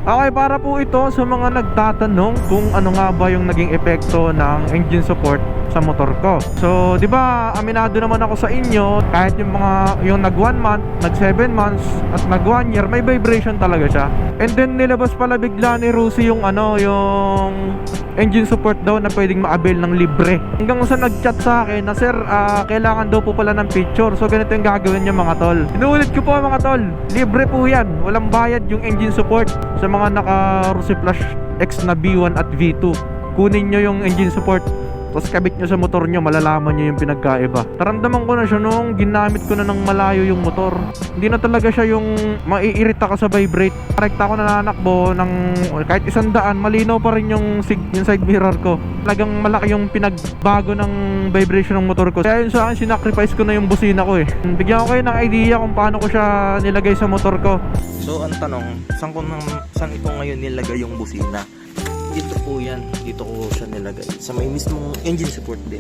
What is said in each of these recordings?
Okay, para po ito sa mga nagtatanong kung ano nga ba yung naging epekto ng engine support sa motor ko. So, 'di ba, aminado naman ako sa inyo, kahit yung nag 1 month, nag 7 months at nag 1 year, may vibration talaga siya. And then nilabas pala bigla ni Rusi yung yung engine support daw na pwedeng ma-avail ng libre. Hanggang sa nag-chat sa akin na, "Sir, kailangan daw po pala ng picture." So ganito yung gagawin niyo mga tol. Inuulit ko po mga tol, libre po 'yan. Walang bayad yung engine support sa mga naka-Rusi Flash X na B1 at V2. Kunin niyo yung engine support, tapos kabit nyo sa motor nyo, malalaman nyo yung pinagkaiba. Taramdaman ko na siya nung ginamit ko na ng malayo yung motor. Hindi na talaga siya yung maiirita ka sa vibrate. Rekta ako nananakbo ng kahit 100, malinaw pa rin yung side mirror ko. Talagang malaki yung pinagbago ng vibration ng motor ko. Kaya yun sa akin, sinacrifice ko na yung busina ko eh. Bigyan ko kayo ng idea kung paano ko siya nilagay sa motor ko. So ang tanong, saan ito ngayon nilagay yung busina? Dito po yan, dito ko siya nilagay sa may mismong engine support din.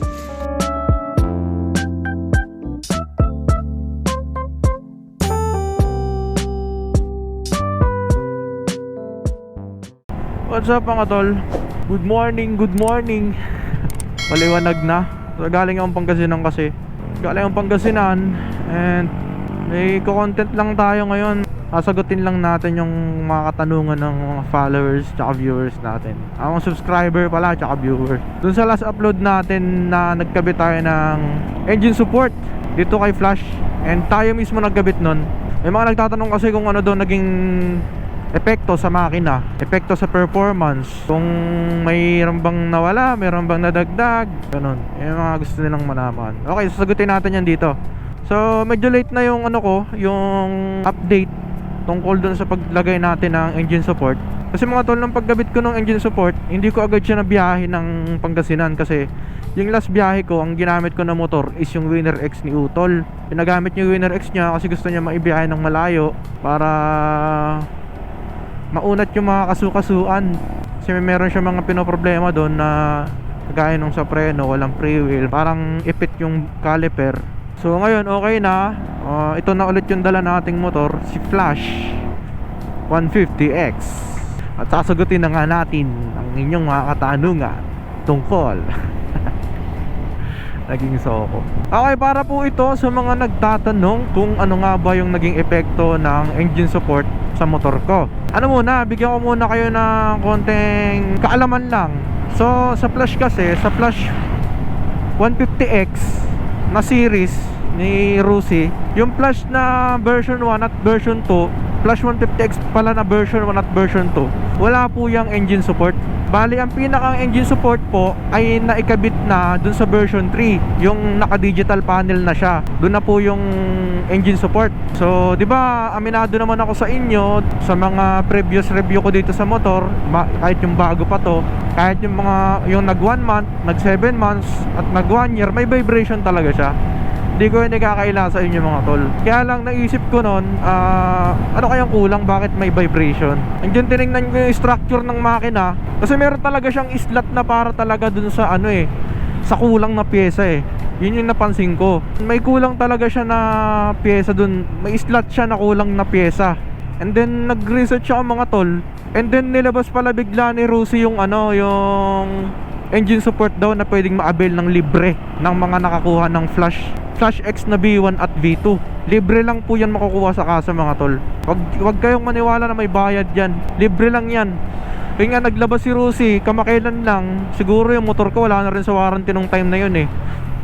What's up mga tol? Good morning, good morning. Paliwanag na. So, galing akong Pangasinan kasi. Galing akong Pangasinan and may content lang tayo ngayon. Sasagutin lang natin yung mga katanungan ng mga followers tsaka viewers natin. Ang subscriber pala tsaka viewer. Dun sa last upload natin na nagkabit tayo ng engine support dito kay Flash, and tayo mismo nagkabit nun. May mga nagtatanong kasi kung ano daw naging epekto sa makina, epekto sa performance, kung mayroon bang nawala, mayroon bang nadagdag, ganun. Yung mga gusto nilang malaman. Okay, sasagutin natin yan dito. So medyo late na yung yung update tungkol dun sa paglagay natin ng engine support. Kasi mga tol, nung paggamit ko ng engine support, hindi ko agad siya nabiyahe ng Pangasinan. Kasi yung last biyahe ko, ang ginamit ko na motor is yung Winner X ni Utol. Pinagamit yung Winner X niya kasi gusto niya maibiyahe ng malayo para maunat yung mga kasukasuan. Kasi meron siya mga pinoproblema doon na kagaya nung sa preno, walang freewheel, parang ipit yung caliper. So ngayon okay na. Ito na ulit yung dala nating motor, si Flash 150X. At sasagutin na nga natin ang inyong mga katanungan tungkol naging soko. Okay, para po ito sa mga nagtatanong kung ano nga ba yung naging epekto ng engine support sa motor ko. Ano muna, bigyan ko muna kayo ng konting kaalaman lang. So sa Flash kasi, sa Flash 150X na series ni Rusi, yung Flash na version 1 at version 2, Flash 150X pala na version 1 at version 2, wala po yung engine support. Bali, ang pinakang engine support po ay naikabit na dun sa version 3, yung naka-digital panel na siya. Dun na po yung engine support. So, di ba, aminado naman ako sa inyo sa mga previous review ko dito sa motor, kahit yung bago pa to, kahit yung nag 1 month, nag 7 months at nag 1 year, may vibration talaga siya. Hindi ko yung nagkakaila sa inyo mga tol. Kaya lang naisip ko nun, ano kayang kulang, bakit may vibration? And then tinignan ko yung structure ng makina, kasi meron talaga siyang slot na para talaga dun sa sa kulang na pyesa eh. Yun yung napansin ko. May kulang talaga siya na pyesa dun. May slot siya na kulang na pyesa. And then nag-research ako mga tol, and then nilabas pala bigla ni Rusi yung yung engine support daw na pwedeng ma-avail ng libre ng mga nakakuha ng Flash X na B1 at V2. Libre lang po yan makukuha sa kasa mga tol. Wag kayong maniwala na may bayad yan. Libre lang yan. Kaya nga naglabas si Rusi kamakailan lang. Siguro yung motor ko wala na rin sa warranty nung time na yun eh.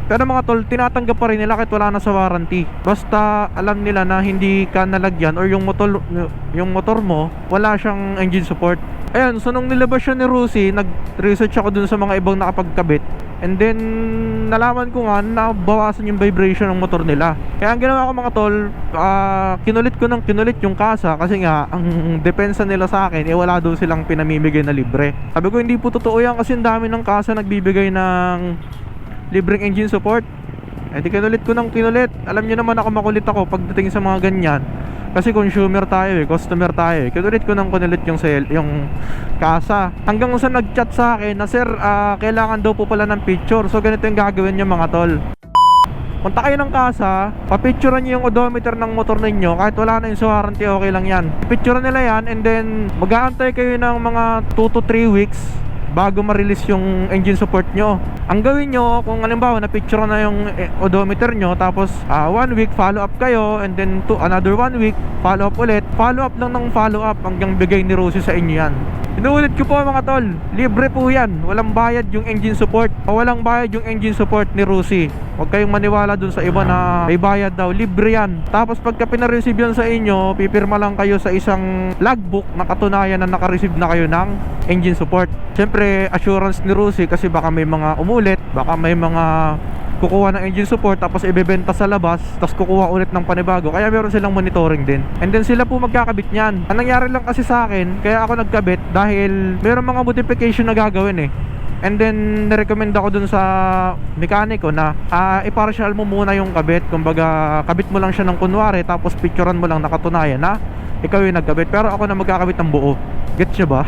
Pero mga tol, tinatanggap pa rin nila kahit wala na sa warranty. Basta alam nila na hindi ka nalagyan or yung motor mo wala siyang engine support. Ayan, so nung nilabas siya ni Rusi, nag-research ako dun sa mga ibang nakapagkabit. And then nalaman ko nga na bawasan yung vibration ng motor nila. Kaya ang ginawa ko mga tol, kinulit yung kasa. Kasi nga ang depensa nila sa akin wala daw silang pinamimigay na libre. Sabi ko hindi po totoo yan, kasi ang dami ng kasa nagbibigay ng libreng engine support. Di kinulit ko ng kinulit. Alam niyo naman ako, makulit ako pagdating sa mga ganyan. Kasi consumer tayo customer tayo. Kinulit ko ng kinulit yung kasa. Hanggang sa nag-chat sa akin na, "Sir, kailangan daw po pala ng picture." So ganito yung gagawin niyo mga tol. Punta kayo ng kasa, papicturean nyo yung odometer ng motor ninyo. Kahit wala na yung sa warranty, okay lang yan. Picturean nila yan, and then mag-aantay kayo ng mga 2 to 3 weeks bago ma-release yung engine support nyo. Ang gawin nyo, kung halimbawa na-picture na yung odometer nyo, tapos 1 week follow up kayo, and then another 1 week follow up ulit. Follow up lang ng follow up hanggang bigay ni Rosie sa inyo yan. Inuulit ko po mga tol, libre po yan. Walang bayad yung engine support. O walang bayad yung engine support ni Rosie. Huwag kayong maniwala dun sa iba na may bayad daw. Libre yan. Tapos pagka pinareceive yan sa inyo, pipirma lang kayo sa isang logbook na katunayan na nakareceive na kayo ng engine support. Siyempre, assurance ni Rosie kasi baka may mga umulit, baka may mga kukuha ng engine support tapos ibebenta sa labas, tapos kukuha ulit ng panibago. Kaya meron silang monitoring din, and then sila po magkakabit niyan. Ang nangyari lang kasi sa akin, kaya ako nagkabit, dahil meron mga modification na gagawin eh. And then nirecommend ako dun sa mekaniko na i-partial mo muna yung kabit. Kumbaga kabit mo lang siya ng kunwari, tapos picturean mo lang nakatunayan na ikaw yung nagkabit, pero ako na magkakabit ng buo. Gets nyo ba?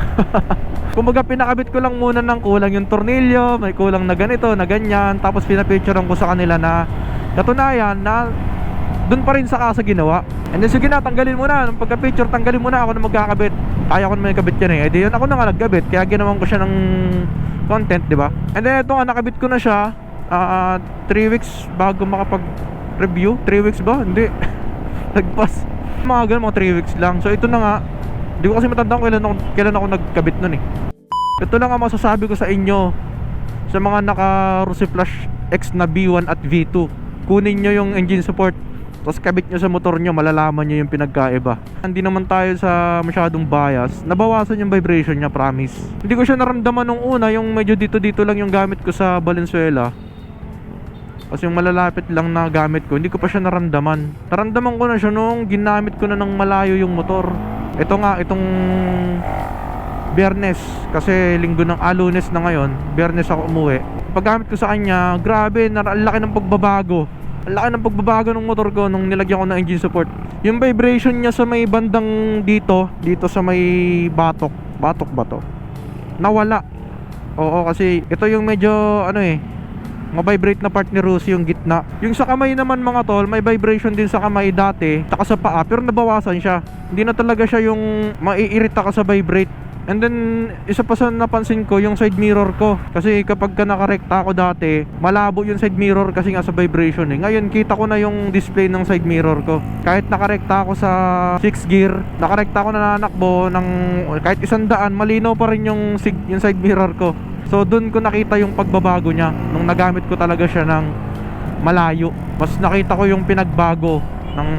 Kumbaga pinakabit ko lang muna ng kulang yung tornilyo, may kulang na ganito, na ganyan, tapos pinapicturean ko sa kanila na katunayan na dun pa rin sa kasa ginawa. And then sige na, tanggalin mo na. Nung pagka-picture, tanggalin mo na, ako na magkakabit. Kaya ko naman ikabit yan eh. E di yun, ako na nga nagkabit, kaya ginawan ko siya ng content, di ba? And then ito nga, nakabit ko na siya 3 weeks bago makapag-review. 3 weeks ba? Hindi. Nagpas. Mga ganun, mga 3 weeks lang. So ito na nga, hindi ko kasi matandaan kailan ako nagkabit nun eh. Ito lang ang masasabi ko sa inyo, sa mga naka Rosie Flash X na V1 at V2. Kunin nyo yung engine support, tapos kabit nyo sa motor nyo, malalaman nyo yung pinagkaiba. Hindi naman tayo sa masyadong bias. Nabawasan yung vibration niya, promise. Hindi ko siya naramdaman nung una, yung medyo dito lang yung gamit ko sa Valenzuela. Kasi yung malalapit lang na gamit ko, hindi ko pa siya naramdaman. Naramdaman ko na siya nung ginamit ko na ng malayo yung motor. Ito nga, itong Biyernes, kasi linggo ng Lunes na ngayon, Biyernes ako umuwi. Paggamit ko sa kanya, grabe, ang laki ng pagbabago. Ang laki ng pagbabago ng motor ko nung nilagyan ko ng engine support. Yung vibration niya sa may bandang dito sa may batok ba to? Nawala. Oo, kasi ito yung medyo ma-vibrate na part ni Rosie, yung gitna. Yung sa kamay naman mga tol, may vibration din sa kamay dati, saka sa paa, pero nabawasan siya. Hindi na talaga siya yung maiirita ka sa vibrate. And then, isa pa sa napansin ko, yung side mirror ko. Kasi kapag ka nakarekta ako dati, malabo yung side mirror kasi nga sa vibration eh. Ngayon, kita ko na yung display ng side mirror ko. Kahit nakarekta ako sa 6 gear, nakarekta ako na nanakbo ng kahit 100, malinaw pa rin yung side mirror ko. So dun ko nakita yung pagbabago niya nung nagamit ko talaga siya ng malayo. Mas nakita ko yung pinagbago ng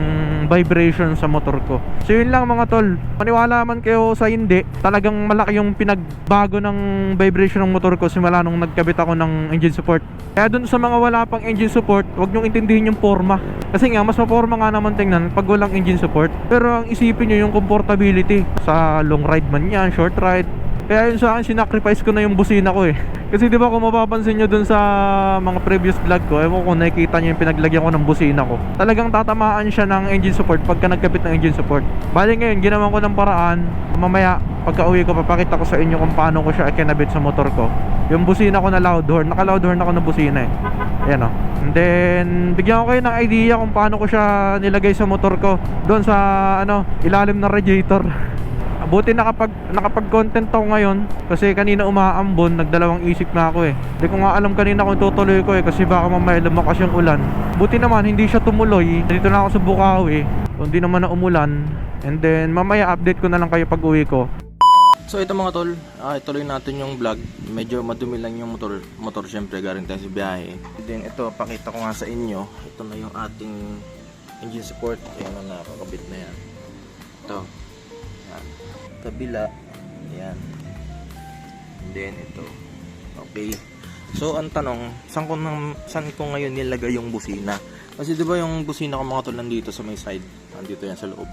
vibration sa motor ko. So yun lang mga tol, maniwala man kayo sa hindi, talagang malaki yung pinagbago ng vibration ng motor ko simula nung nagkabit ako ng engine support. Kaya dun sa mga wala pang engine support, huwag nyong intindihin yung forma. Kasi nga mas maporma nga naman tingnan pag walang engine support. Pero ang isipin nyo yung comfortability sa long ride man yan, short ride. Kaya yun sa akin, sinacrifice ko na yung busina ko eh. Kasi di ba kung mapapansin nyo dun sa mga previous vlog ko, ewan ko kung nakikita nyo yung pinaglagyan ko ng busina ko, talagang tatamaan siya ng engine support pagka nagkabit ng engine support. Bali ngayon, ginawan ko ng paraan. Mamaya, pagka uwi ko, papakita ko sa inyo kung paano ko siya ikinabit sa motor ko. Yung busina ko na loud horn, naka loud horn ako ng busina eh. Ayan o. And then, bigyan ko kayo ng idea kung paano ko siya nilagay sa motor ko, doon sa ilalim ng radiator. Buti nakapag-content ako ngayon, kasi kanina umaambon, nagdalawang isip na ako eh. Hindi ko nga alam kanina kung tutuloy ko eh, kasi baka mamaya lumakas yung ulan. Buti naman hindi siya tumuloy. Dito na ako sa Bukawi, hindi naman na umulan. And then mamaya update ko na lang kayo pag uwi ko. So ito mga tol, ituloy natin yung vlog. Medyo madumi lang yung motor syempre, galing tayo sa biyahe. Then ito, pakita ko nga sa inyo. Ito na yung ating engine support. Ayan na, nakakabit na yan. Ito. Yan. Kabila. Ayan. And then ito. Okay. So ang tanong, saan ko ngayon nilagay yung busina? Kasi diba yung busina ko mga tol nandito sa may side. Nandito yan sa loob.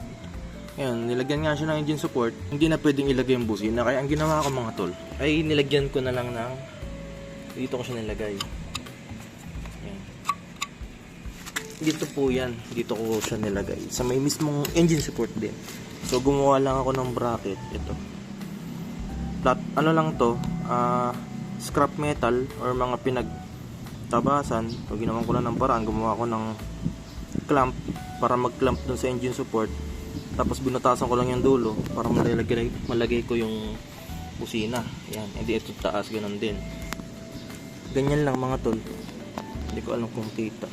Ngayon, nilagyan nga siya ng engine support. Hindi na pwedeng ilagay yung busina. Kaya ang ginawa ko mga tol, ay nilagyan ko na lang ng dito ko siya nilagay. Ayan. Dito po yan. Dito ko siya nilagay. Sa may mismong engine support din. So gumawa lang ako ng bracket. Ito. Flat, ano lang to, scrap metal or mga tabasan. So ginawan ko lang ng paraan, gumawa ko ng clamp para mag-clamp dun sa engine support. Tapos binutasan ko lang yung dulo para malagay ko yung busina. Yan, hindi ito taas, ganun din. Ganyan lang mga tol. Hindi ko alam kung kita.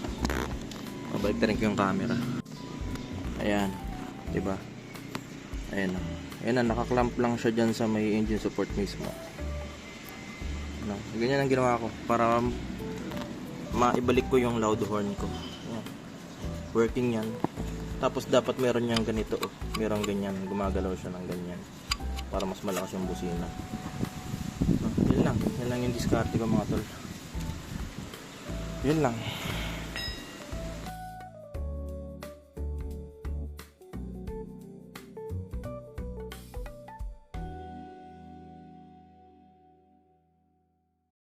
Mabalik na rin ko yung camera. Ayan, diba? Ayan na. Ayan na, nakaklamp lang siya dyan sa may engine support mismo. Ano, ganyan ang ginawa ko para maibalik ko yung loud horn ko. Ayan. Working yan. Tapos dapat meron niyang ganito, oh. Meron ganyan, gumagalaw siya ng ganyan para mas malakas yung busina. Yun lang yung diskarte ko mga tol. Yun lang.